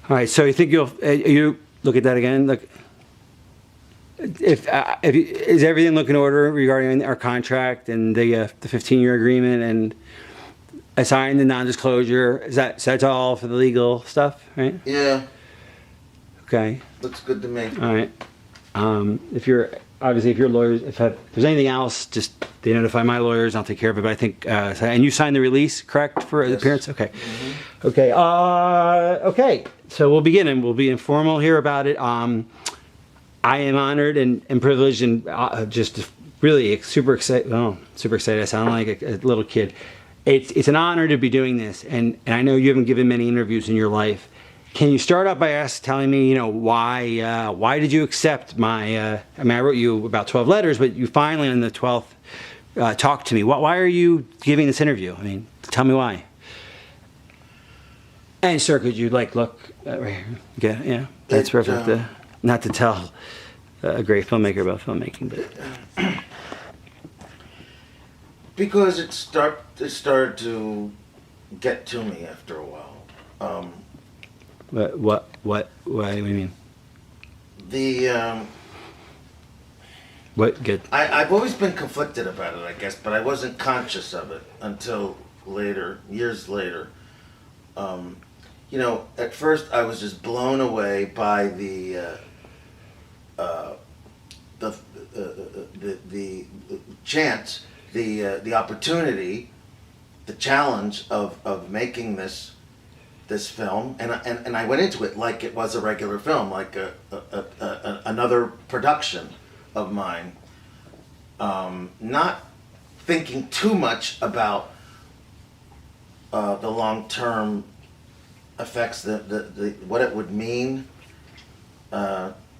All right, so you think you look at that again? Look, is everything look in order regarding our contract and the 15-year agreement and assigning the non-disclosure? So that's all for the legal stuff, right? Yeah. Okay. Looks good to me. All right. If you're lawyers, if there's anything else, just they notify my lawyers. I'll take care of it. But I think, and you signed the release, correct, for the appearance? Okay. Mm-hmm. Okay. Okay. So we'll begin, and we'll be informal here about it. I am honored and privileged, and just really super excited. Oh, super excited! I sound like a little kid. It's an honor to be doing this, and I know you haven't given many interviews in your life. Can you start out by telling me, why did you accept my? I mean, I wrote you about 12 letters, but you finally on the 12th talked to me. Why are you giving this interview? I mean, tell me why. And sir, could you look right here? Yeah, that's perfect. Not to tell a great filmmaker about filmmaking, but because it started to get to me after a while. What do you mean? What good? I've always been conflicted about it, I guess, but I wasn't conscious of it until later, years later. At first I was just blown away by the chance, the opportunity, the challenge of making this film, and I went into it like it was a regular film, like another production of mine, not thinking too much about the long-term effects, what it would mean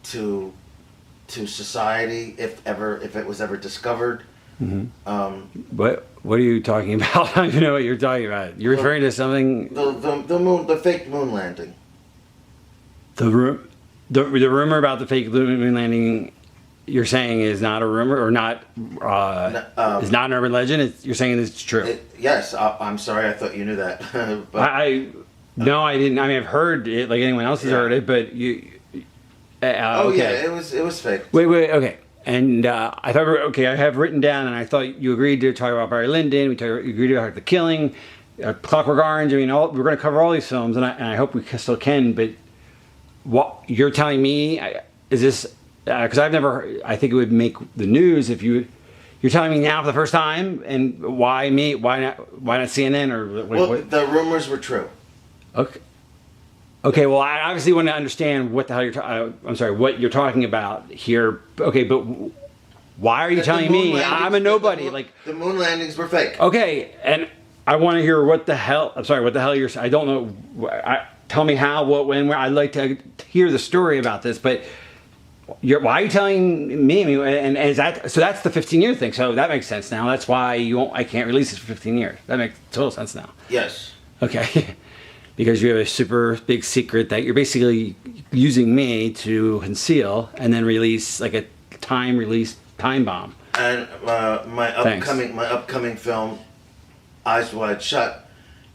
to society if it was ever discovered. Mm-hmm. What are you talking about? I don't even know what you're talking about. You're referring to something. The fake moon landing. The rumor about the fake moon landing. You're saying is not a rumor or not is not an urban legend. You're saying it's true. Yes, I'm sorry. I thought you knew that. But no, I didn't. I mean, I've heard it like anyone else has heard it, but you. Okay. Yeah, it was fake. Wait, okay. And I thought, okay, I have written down, and I thought you agreed to talk about Barry Lyndon. You agreed about The Killing, Clockwork Orange. I mean, we're going to cover all these films, and I hope we still can. But what you're telling me is this? Because I've never. I think it would make the news if you're telling me now for the first time. And why me? Why not? Why not CNN or? What? The rumors were true. Okay. Okay, well, I obviously want to understand what the hell what you're talking about here. Okay, but why are you telling me? I'm a nobody. The moon landings were fake. Okay, and I want to hear what the hell. I'm sorry, what the hell you're saying. I don't know. Tell me how, what, when, where. I'd like to hear the story about this, but why are you telling me? And is that so? That's the 15-year thing. So that makes sense now. That's why I can't release this for 15 years. That makes total sense now. Yes. Okay. Because you have a super big secret that you're basically using me to conceal and then release like a time bomb. And my upcoming film, Eyes Wide Shut,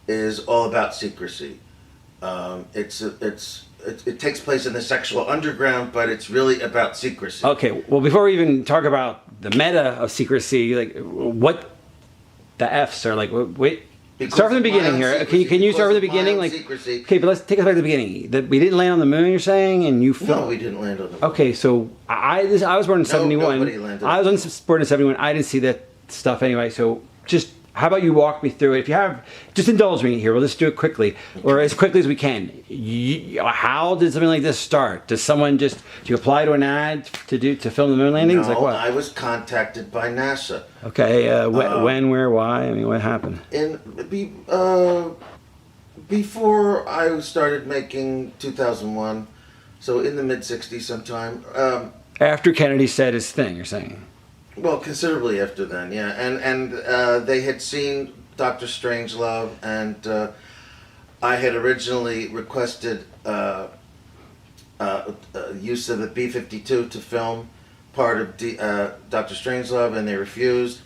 is all about secrecy. It takes place in the sexual underground, but it's really about secrecy. Okay, well, before we even talk about the meta of secrecy, like what the F's are like. Wait. Start from the beginning here. Can you start from the beginning? Okay, but let's take us back to the beginning. That we didn't land on the moon. You're saying, and you No, we didn't land on the moon. Okay, so I was born in 71. Nobody landed. I was born in 71. I didn't see that stuff anyway. So just how about you walk me through it? If you have, just indulge me here. We'll just do it quickly, or as quickly as we can. How did something like this start? Do you apply to an ad to film the moon landings? No, like what? I was contacted by NASA. Okay, when, where, why? I mean, what happened? Before I started making 2001, so in the mid-'60s sometime. After Kennedy said his thing, you're saying? Well, considerably after then, yeah. And they had seen Dr. Strangelove, and I had originally requested use of the B-52 to film part of Dr. Strangelove, and they refused.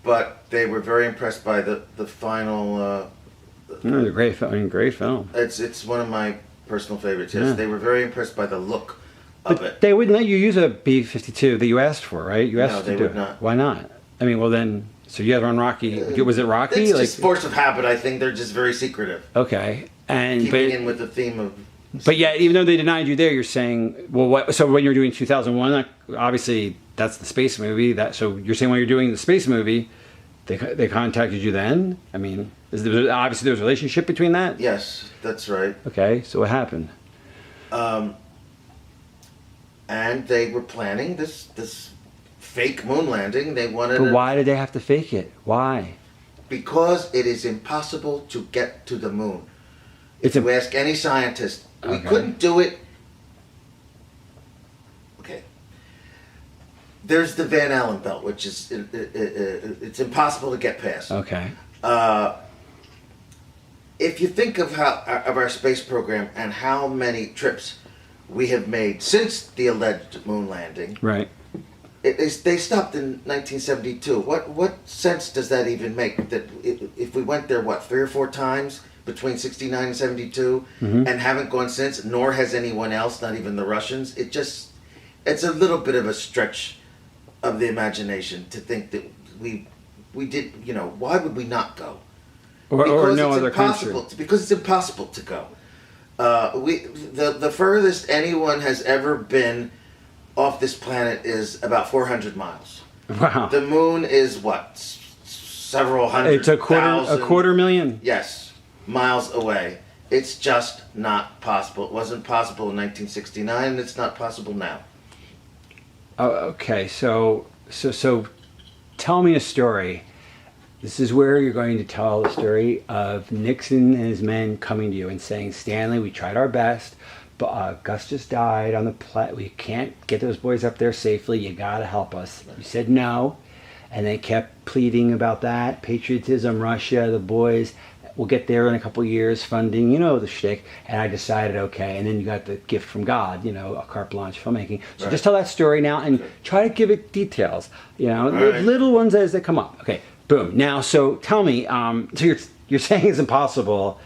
But they were very impressed by the final. Great film. Great film. It's one of my personal favorites. Yes, Yeah. they were very impressed by the look of But it. they wouldn't let you use a B-52 that you asked for, right? You asked No, to they do would it. not. Why not? I mean, well then, so you had on Rocky. Was it Rocky? It's just force of habit. I think they're just very secretive, Okay, and keeping in with the theme of. but yeah, even though they denied you there, you're saying, well, what? So when you're doing 2001, obviously that's the space movie. So you're saying when you're doing the space movie, they contacted you then? I mean, obviously there was a relationship between that. Yes, that's right. Okay, so what happened? And they were planning this fake moon landing. They wanted But it why did they have to fake it? Why? because it is impossible to get to the moon. If It's you ask any scientist, we Okay. couldn't do it. Okay. There's the Van Allen belt, which is it's impossible to get past. Okay. If you think of our space program and how many trips we have made since the alleged moon landing, Right. they stopped in 1972. What sense does that even make? That if we went there, 3 or 4 times between 69 and 72, Mm-hmm. and haven't gone since, nor has anyone else, not even the Russians. It's a little bit of a stretch of the imagination to think that we did. Why would we not go? Or no it's other country. impossible. Because it's impossible to go. The furthest anyone has ever been off this planet is about 400 miles. Wow. The moon is several hundred. It's a quarter million. Yes, miles away. It's just not possible. It wasn't possible in 1969, and it's not possible now. Oh, okay. So tell me a story. This is where you're going to tell the story of Nixon and his men coming to you and saying, Stanley, we tried our best, but Gus just died on the we can't get those boys up there safely. You got to help us. You said no, and they kept pleading about that. Patriotism, Russia, the boys. We'll get there in a couple years, funding, the shtick. And I decided, okay. And then you got the gift from God, a carte blanche filmmaking. So Right. just tell that story now and try to give it details, right. little ones as they come up. Okay, boom. Now, so tell me, so you're saying it's impossible.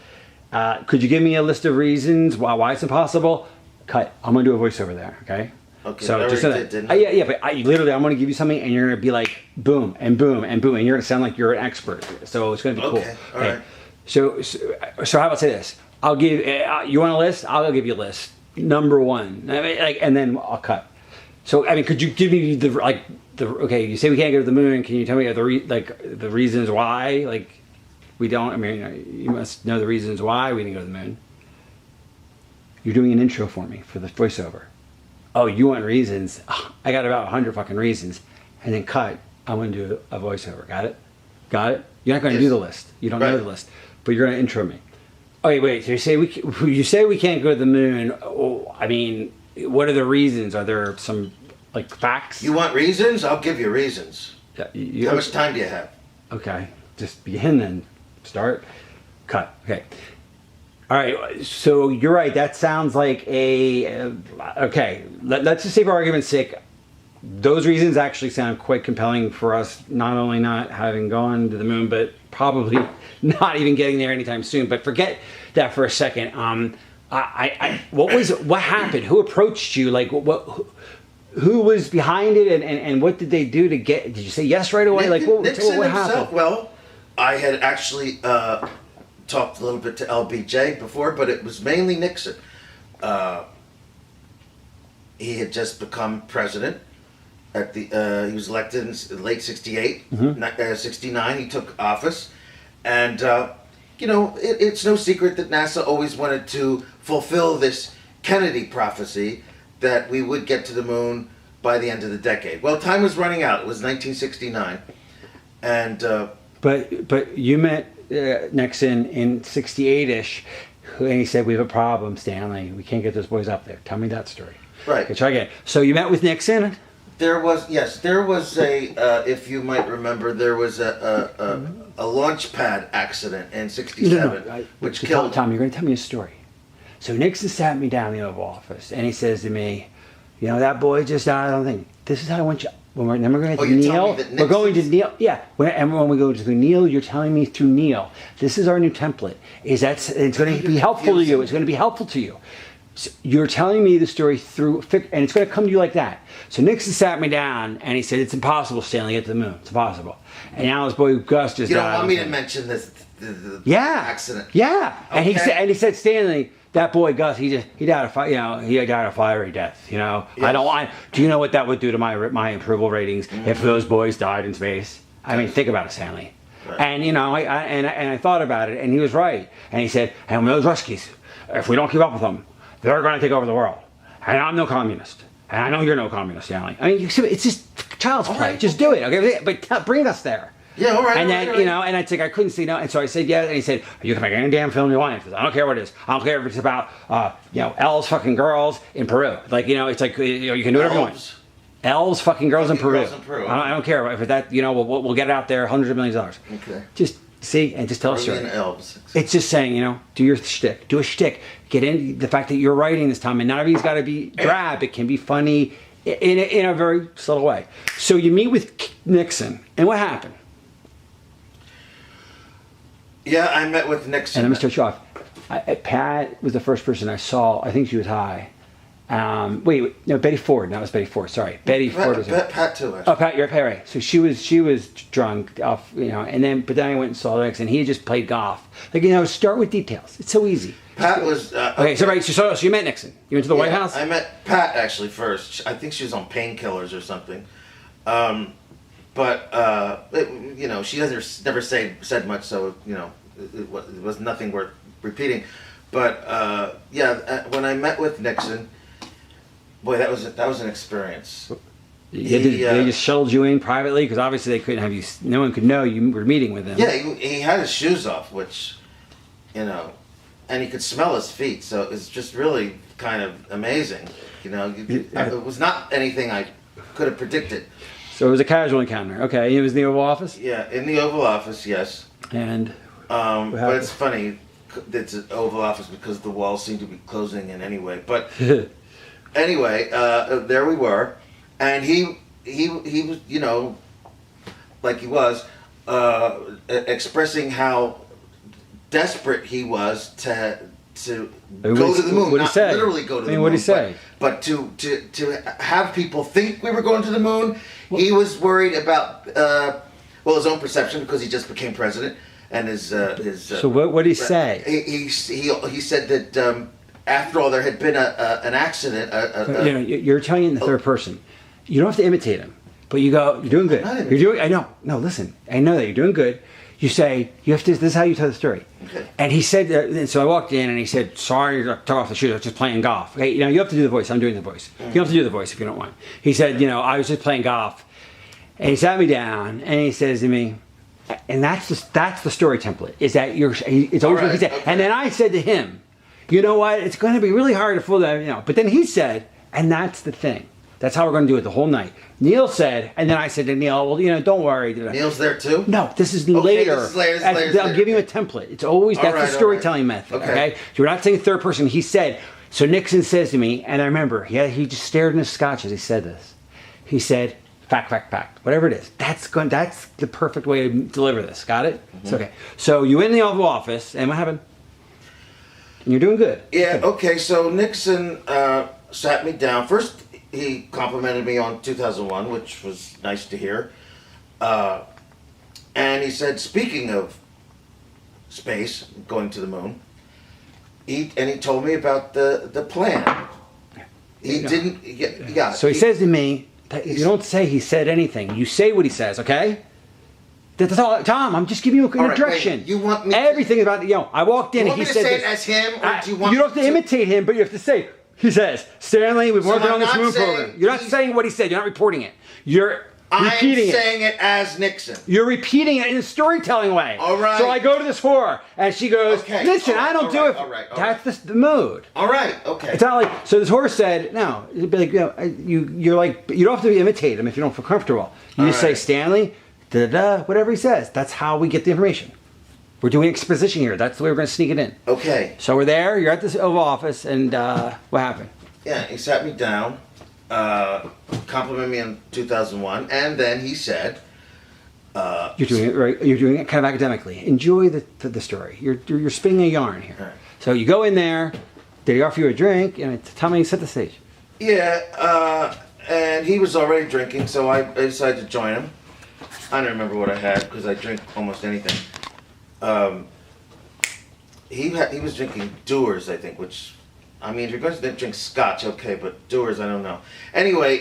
Could you give me a list of reasons why it's impossible? Cut. I'm going to do a voiceover there, okay? Okay, So I just already so did, didn't that, I? yeah, but I'm going to give you something, and you're going to be like boom and boom and boom, and you're going to sound like you're an expert. So it's going to be Okay, cool. all right. So how about say this? I'll give you want a list? I'll give you a list. Number 1, and then I'll cut. So could you give me okay? You say we can't go to the moon. Can you tell me the reasons why? We don't. You must know the reasons why we didn't go to the moon. You're doing an intro for me for the voiceover. Oh, you want reasons? I got about 100 fucking reasons, and then cut. I'm going to do a voiceover. Got it? Got it? You're not going to Yes. do the list. You don't know Right. the list, but you're going to intro me. Okay, wait. So you say we can't go to the moon. Oh, what are the reasons? Are there some facts? You want reasons? I'll give you reasons. Yeah, How much time do you have? Okay, just begin then. Start. Cut. Okay. All right. So you're right. That sounds like okay. Let's just say for argument's sake, those reasons actually sound quite compelling for us. Not only not having gone to the moon, but probably not even getting there anytime soon. But forget that for a second. What happened? Who approached you? Who was behind it, and what did they do to get? Did you say yes right away? Nixon What himself. happened? Well, I had actually talked a little bit to LBJ before, but it was mainly Nixon. He had just become president. He was elected in late '68, '69. He took office, and it's no secret that NASA always wanted to fulfill this Kennedy prophecy that we would get to the moon by the end of the decade. Well, time was running out. It was 1969, and But you met Nixon in '68-ish, and he said, "We have a problem, Stanley. We can't get those boys up there." Tell me that story. Right. Okay, try again. So you met with Nixon. there was a if you might remember, there was a launch pad accident in '67, which killed. Tom, you're going to tell me a story. So Nixon sat me down in the Oval Office, and he says to me, "That boy just died. I don't think this is how I want you. then we're going to Oh, you're Neil. telling me that We're going to Nixon's- Neil. Yeah. And when we go to Neil, you're telling me through Neil. This is our new template. It's going to be helpful to you. It's going to be helpful to you. So you're telling me the story through, and it's going to come to you like that. So Nixon sat me down and he said, "It's impossible, Stanley, to get to the moon. It's impossible." And now his boy Gus just You don't died. want me to mention this the Yeah. accident? Yeah. And Okay. he said, "Stanley, that boy Gus, he died he died a fiery death. I Yes. don't want. Do you know what that would do to my approval ratings if those boys died in space? I mean, think about it, Stanley." Right. And I thought about it, and he was right. And he said, "And those Ruskies, if we don't keep up with them, they're going to take over the world. And I'm no communist. And I know you're no communist, Stanley. I mean, it's just child's play. right, Just do it, okay? But bring us there." Yeah, all right. And all then, right, all right. and I think I couldn't say no. And so I said, yeah. And he said, "You can make any damn film you want. I don't care what it is. I don't care if it's about, L's fucking girls in Peru. It's like, you can do whatever you want. Elves. L's fucking girls in Fucking Peru. girls in Peru. I don't care if that, we'll get it out there, hundreds of millions of dollars. Okay. Just see and just tell a story. Peruvian elves. It's just saying, do your shtick. Do a shtick. Get in the fact that you're writing this time, and not everything's got to be drab. It can be funny in a very subtle way. So you meet with Nixon, and what happened? Yeah, I met with Nixon. And let me start you off. Pat was the first person I saw. I think she was high. No, Betty Ford. That was Betty Ford. Sorry, Betty Ford was. Pat too. Actually. Oh, Pat, you're Perry. So she was drunk off, but then I went and saw Nixon. He had just played golf. Start with details. It's so easy. Pat was. Okay, so you met Nixon. You went to the White House. I met Pat actually first. I think she was on painkillers or something. She never said much, so it was nothing worth repeating. But when I met with Nixon, boy, that was an experience. They just shuttled you in privately because obviously they couldn't have you. No one could know you were meeting with him. Yeah, he had his shoes off, which, and you could smell his feet, so it's just really kind of amazing. It was not anything I could have predicted. So it was a casual encounter. Okay, it was in the Oval Office. Yeah, in the Oval Office, yes. And but it's funny, it's an Oval Office because the walls seem to be closing in anyway. But anyway, there we were, and he was, like he was, expressing how desperate he was to go to the moon. What'd he Not say? literally go to the moon. What'd he say? But to have people think we were going to the moon. He was worried about his own perception because he just became president, and his. So what did he say? He said that after all there had been an accident. You're telling it in the third person. You don't have to imitate him, but you go, "You're doing good. You're doing." I know. No, listen. I know that you're doing good. You say you have to. This is how you tell the story. Okay. And he said. And so I walked in, and he said, "Sorry to take off the shoes. I was just playing golf." Okay, you have to do the voice. I'm doing the voice. You don't have to do the voice if you don't want. He said, "I was just playing golf," and he sat me down, and he says to me, and that's the story template. Is that it's always what he said. Okay. And then I said to him, "You know what? It's going to be really hard to fool that." But then he said, and that's the thing. That's how we're going to do it the whole night. Neil said, and then I said to Neil, "Well, don't worry." Neil's there too? No, this is Okay, later. this is later. I'll give you a template. It's always, that's the storytelling method, okay? So we're not saying third person. He said, so Nixon says to me, and I remember, he just stared in his scotch as he said this. He said, fact, whatever it is. That's the perfect way to deliver this. Got it? Mm-hmm. It's okay. So you in the Oval Office, and what happened? And you're doing good. Yeah, okay, so Nixon sat me down. First, he complimented me on 2001, which was nice to hear. And he said, speaking of space, going to the moon, he told me about the plan. He didn't, yeah. So he says to me, you don't say he said anything. You say what he says, okay? That's all, Tom. I'm just giving you an introduction. Wait, you want me? Everything about I walked in. You want and he me to said say this. it as him, or do you want? You don't have to imitate him, but you have to say. He says, "Stanley, we've worked on this moon program." You're not saying what he said. You're not reporting it. You're repeating it. I'm saying it as Nixon. You're repeating it in a storytelling way. All right. So I go to this whore, and she goes, Okay, "Listen, all right, I don't all do right, it." all right, all That's the mood. All right. Okay. It's not like, so this horse said, no, it'd be like, you're like, you don't have to imitate him if you don't feel comfortable. You just say, "Stanley, whatever he says." That's how we get the information. We're doing exposition here. That's the way we're going to sneak it in. Okay. So we're there, you're at this Oval Office, and what happened? Yeah, he sat me down. complimented me in 2001, and then he said, You're doing it right. You're doing it kind of academically. Enjoy the story. You're spinning a yarn here. Right. So you go in there. Did he offer you a drink? And tell me, set the stage. yeah, and he was already drinking, so I decided to join him. I don't remember what I had because I drink almost anything. He was drinking Dewar's, I think, which, I mean, if you're going to drink Scotch, okay, but Dewar's, I don't know. Anyway,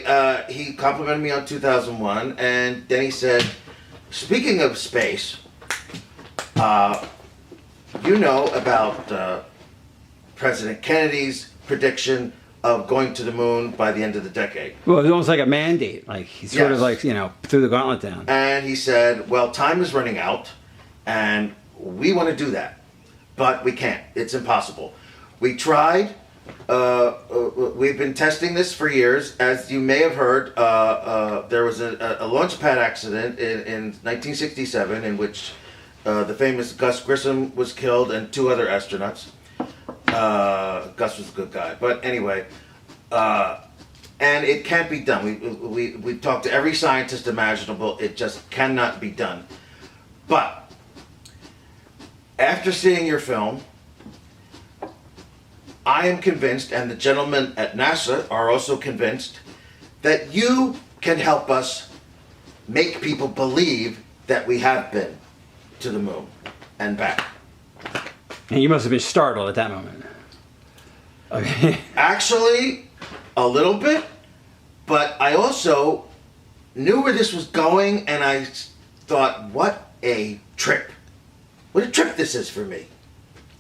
he complimented me on 2001, and then he said, speaking of space, you know about President Kennedy's prediction of going to the moon by the end of the decade. Well, it was almost like a mandate. Like he sort of Yes. like threw the gauntlet down. And he said, well, time is running out, and we want to do that, but we can't. It's impossible. We tried. We've been testing this for years. As you may have heard, there was a launch pad accident in 1967 in which the famous Gus Grissom was killed and 2 other astronauts. Gus was a good guy, but anyway, and it can't be done. We talked to every scientist imaginable. It just cannot be done. But after seeing your film, I am convinced, and the gentlemen at NASA are also convinced, that you can help us make people believe that we have been to the moon and back. And you must have been startled at that moment. Okay. Actually, a little bit, but I also knew where this was going, and I thought, what a trip. What a trip this is for me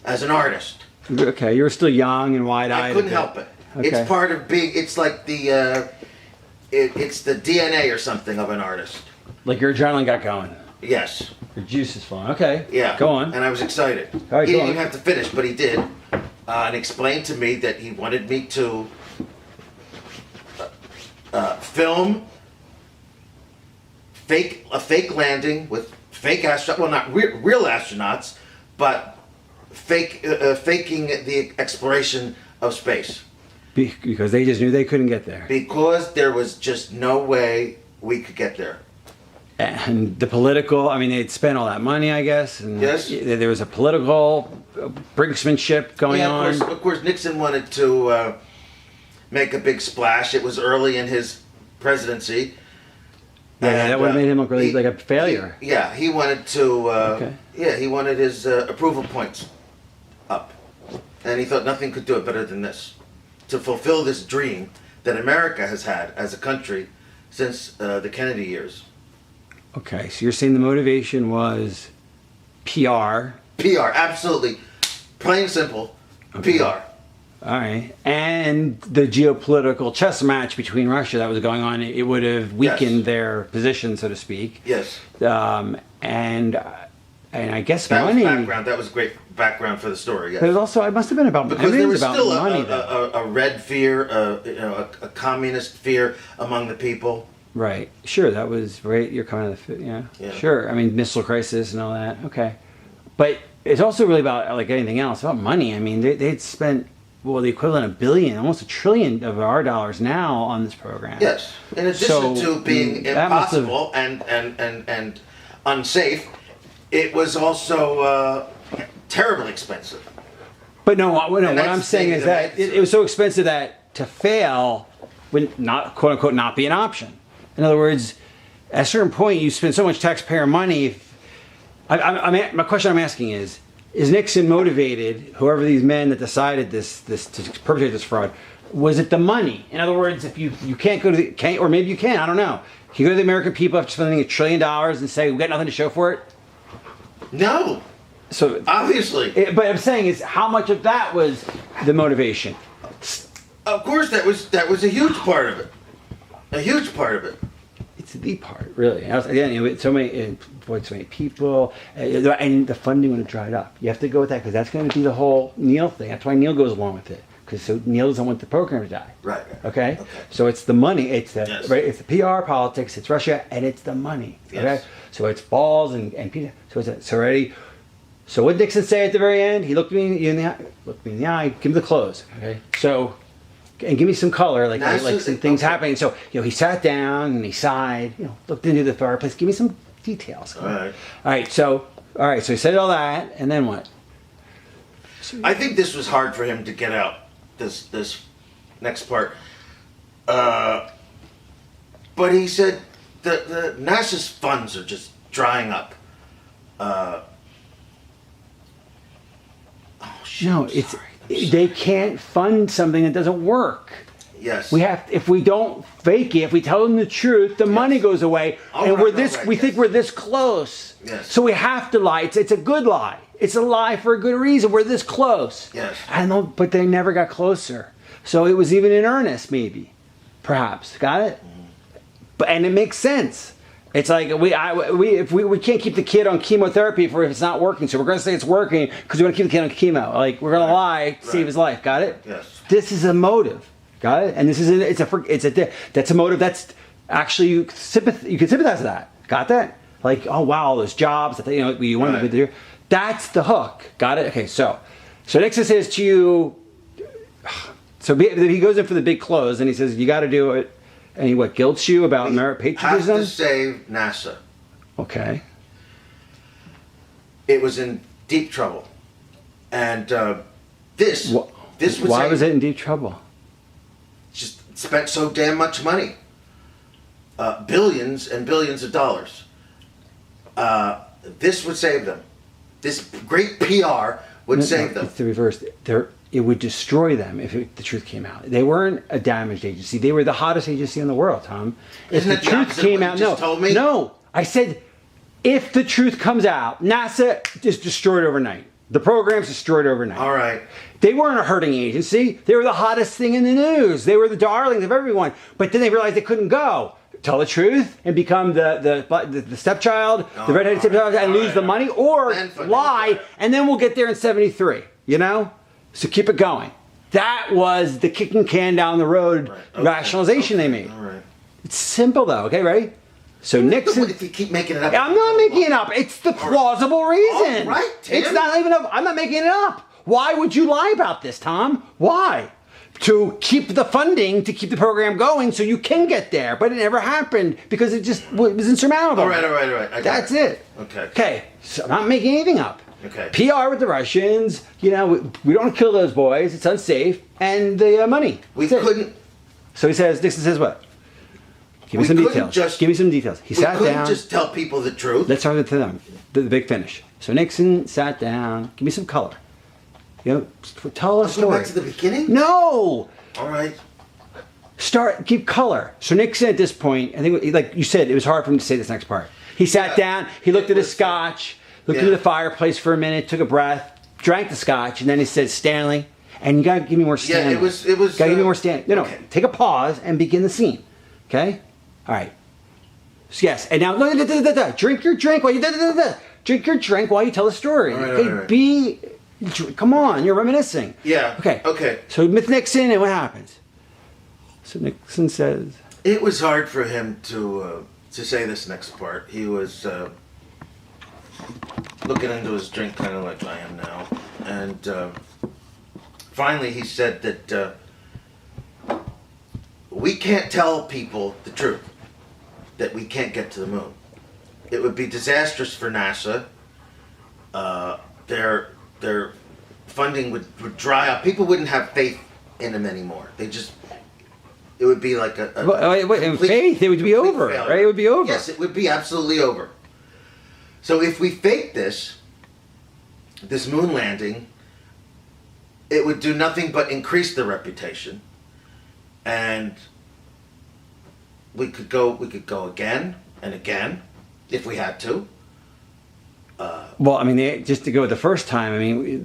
as an artist. Okay, you were still young and wide-eyed. I couldn't help it. Okay. It's part of being, it's like it's the DNA or something of an artist. Like your adrenaline got going. Yes. Your juice is flowing. Okay. Yeah. Go on. And I was excited. All right, He go didn't on. even have to finish, but he did. And explained to me that he wanted me to film a fake landing with fake astronauts. Well, not real astronauts, but faking the exploration of space. Because they just knew they couldn't get there. Because there was just no way we could get there. And the political, I mean, they'd spent all that money, I guess. And Yes. there was a political brinksmanship going Yeah, on. of course, Nixon wanted to make a big splash. It was early in his presidency. Yeah, And, that would have made him look really he- like a failure. He wanted to. Okay. Yeah, he wanted his approval points up, and he thought nothing could do it better than this, to fulfill this dream that America has had as a country since the Kennedy years. Okay, so you're saying the motivation was PR. PR, absolutely, plain and simple, Okay. PR. All right. And the geopolitical chess match between Russia that was going on, it would have weakened Yes. their position, so to speak. Yes, And I guess that money. was background. That was great background for the story. Yes. There's also, it must have been about Because everything there was was about still money, though. a red fear, a communist fear among the people. Right. Sure, that was right. You're coming to the yeah. Yeah. Sure. I mean, missile crisis and all that. Okay. But it's also really about, like anything else, about money. I mean, they'd spent, well, the equivalent of $1 billion, almost $1 trillion of our dollars now on this program. Yes, in addition So, to being that must have- impossible and unsafe, it was also terribly expensive. But no, what that's I'm saying the is that thing. it was so expensive that to fail would not, quote unquote, not be an option. In other words, at a certain point, you spend so much taxpayer money. My question I'm asking is Nixon motivated, whoever these men that decided this to perpetrate this fraud, was it the money? In other words, if you can't go to the, or maybe you can, I don't know. Can you go to the American people after spending $1 trillion and say, we've got nothing to show for it? No, So, obviously. but I'm saying is how much of that was the motivation? Of course, that was a huge part of it. A huge part of it. It's the part, really. Again, with so many people, and the funding would have dried up. You have to go with that because that's going to be the whole Neil thing. That's why Neil goes along with it, because so Neil doesn't want the program to die. Right. Okay. So it's the money. It's the Yes. right. It's the PR politics. It's Russia, and it's the money. Okay. Yes. So it's balls and so it's already. So what did Nixon say at the very end? He looked me in the eye. Looked me in the eye. Give me the clothes. Okay. So and give me some color, like some things okay. happening. So he sat down and he sighed, looked into the fireplace. Give me some details. All right. All right. So he said all that, and then what? I think this was hard for him to get out. This next part, but he said the NASA's funds are just drying up. No, they can't fund something that doesn't work. Yes. If we don't fake it, if we tell them the truth, the money goes away, and we think we're this close. Yes. So we have to lie. It's a good lie. It's a lie for a good reason. We're this close. Yes. I know, but they never got closer. So it was even in earnest, maybe, perhaps. Got it? And it makes sense. It's like we can't keep the kid on chemotherapy if it's not working. So we're going to say it's working because we want to keep the kid on chemo. Like we're going to lie to save his life. Got it? Yes. This is a motive. Got it? And this is that's a motive that's actually you can sympathize with that. Got that? Like, oh wow, all those jobs that you wanted to do. That's the hook. Got it? Okay. So Nixon says to you. So he goes in for the big close and he says you got to do it. And he guilts you about merit patriotism? Have to save NASA. Okay. It was in deep trouble, and this was why was it in deep trouble? Just spent so damn much money, billions and billions of dollars. This would save them. This great PR would save them. It's the reverse. It would destroy them if the truth came out. They weren't a damaged agency. They were the hottest agency in the world, Tom. If the truth came out, no. I said, if the truth comes out, NASA is destroyed overnight. The program's destroyed overnight. All right. They weren't a hurting agency. They were the hottest thing in the news. They were the darlings of everyone. But then they realized they couldn't go. Tell the truth and become the stepchild, the redheaded stepchild, and lose the money, or lie, and then we'll get there in 73. So keep it going. That was the kicking can down the road rationalization they made. All right. It's simple though. Okay, ready? So Nixon. If you keep making it up, I'm not making it up. It's the plausible reason. All right, Tim. It's not even. I'm not making it up. Why would you lie about this, Tom? Why? To keep the funding to keep the program going, so you can get there. But it never happened because it was insurmountable. All right. That's it. Okay. So I'm not making anything up. Okay. PR with the Russians. We don't want to kill those boys. It's unsafe. And the money. We couldn't. So Nixon says what? Give me some details. Give me some details. He sat down. We couldn't just tell people the truth. Let's start with them. The big finish. So Nixon sat down. Give me some color. Tell a story. Back to the beginning? No. All right. Keep color. So Nixon at this point, I think, like you said, it was hard for him to say this next part. He sat down. He looked at his scotch. Looked into the fireplace for a minute, took a breath, drank the scotch, and then he said, Stanley, and you gotta give me more Stanley. Yeah, it was. Gotta give me more Stanley. No, take a pause and begin the scene. Okay? All right. Yes, and now, drink your drink while you, drink your drink while you tell the story. Okay, come on, you're reminiscing. Yeah. Okay. So with Nixon, and what happens? So Nixon says. It was hard for him to say this next part. He was looking into his drink kind of like I am now. And finally he said that we can't tell people the truth, that we can't get to the moon. It would be disastrous for NASA. Their funding would dry up. People wouldn't have faith in them anymore. It would be like in faith, it would be over, failure. Right? It would be over. Yes, it would be absolutely over. So if we fake this moon landing, it would do nothing but increase the reputation, and we could go again and again if we had to. Well, I mean, just to go the first time. I mean,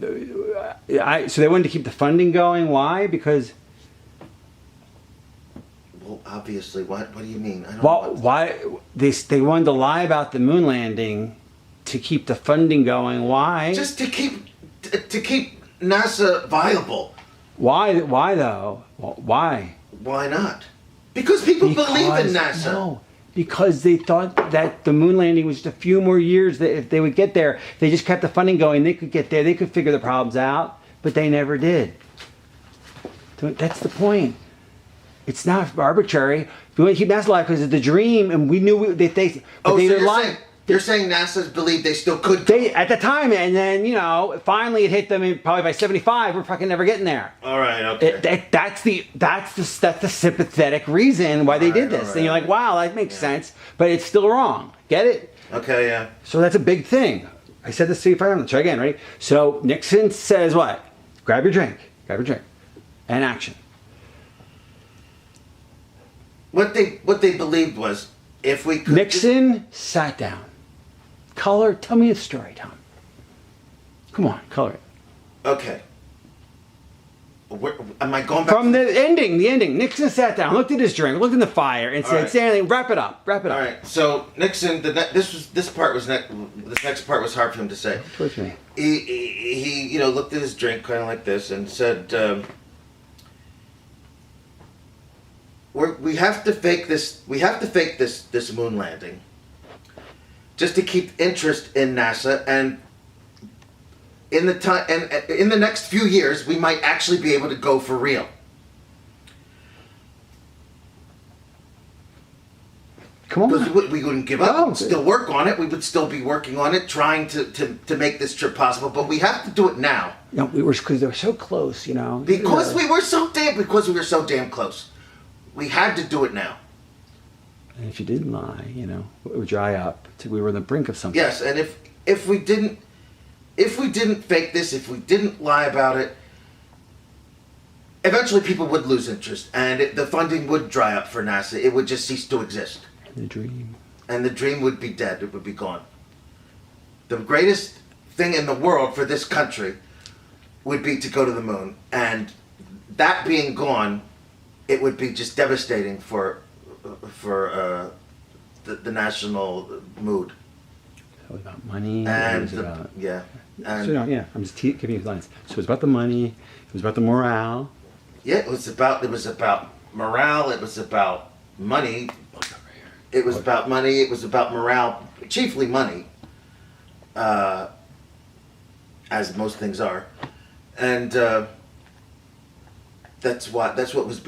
so they wanted to keep the funding going. Why? Because. Well, obviously, what do you mean? I don't well, know why they wanted to lie about the moon landing to keep the funding going? Why? Just to keep NASA viable. Why though? Why? Why not? Because people believe in NASA. No, because they thought that the moon landing was just a few more years. That if they would get there, they just kept the funding going. They could get there. They could figure the problems out, but they never did. So that's the point. It's not arbitrary. We want to keep NASA alive because it's the dream, and we knew they but Oh, they so lied. you're saying NASA's believed they still could. They at the time, and then finally it hit them. Probably by 75, we're fucking never getting there. All right, okay. That's the sympathetic reason why they did this. And you're like, wow, that makes sense, but it's still wrong. Get it? Okay, yeah. So that's a big thing. I said this to you. Let's try again. Ready? So Nixon says what? Grab your drink, and action. What they believed was if we could Nixon sat down. Tell me a story, Tom. Come on, color it. Okay. Am I going back From the ending? Nixon sat down, looked at his drink, looked in the fire, and said, right. "Stanley, wrap it up." All right. So Nixon, this next part was hard for him to say. Towards me. He looked at his drink kind of like this and said, "We have to fake this. We have to fake this moon landing, just to keep interest in NASA and." In the next few years, we might actually be able to go for real. Come on. Because we wouldn't give up. We'd still work on it. We would still be working on it, trying to make this trip possible. But we have to do it now. No, because they were so close, Because we were so damn close. We had to do it now. And if you didn't lie, it would dry up. We were on the brink of something. Yes, and if we didn't fake this, if we didn't lie about it, eventually people would lose interest, and the funding would dry up for NASA. It would just cease to exist. And the dream would be dead. It would be gone. The greatest thing in the world for this country would be to go to the moon, and that being gone, it would be just devastating for the national mood. So it was about money. And yeah. I'm just giving you lines. So it was about the money. It was about the morale. Yeah, it was about morale. It was about money. It was about money. It was about morale. Chiefly money, as most things are, and that's what was.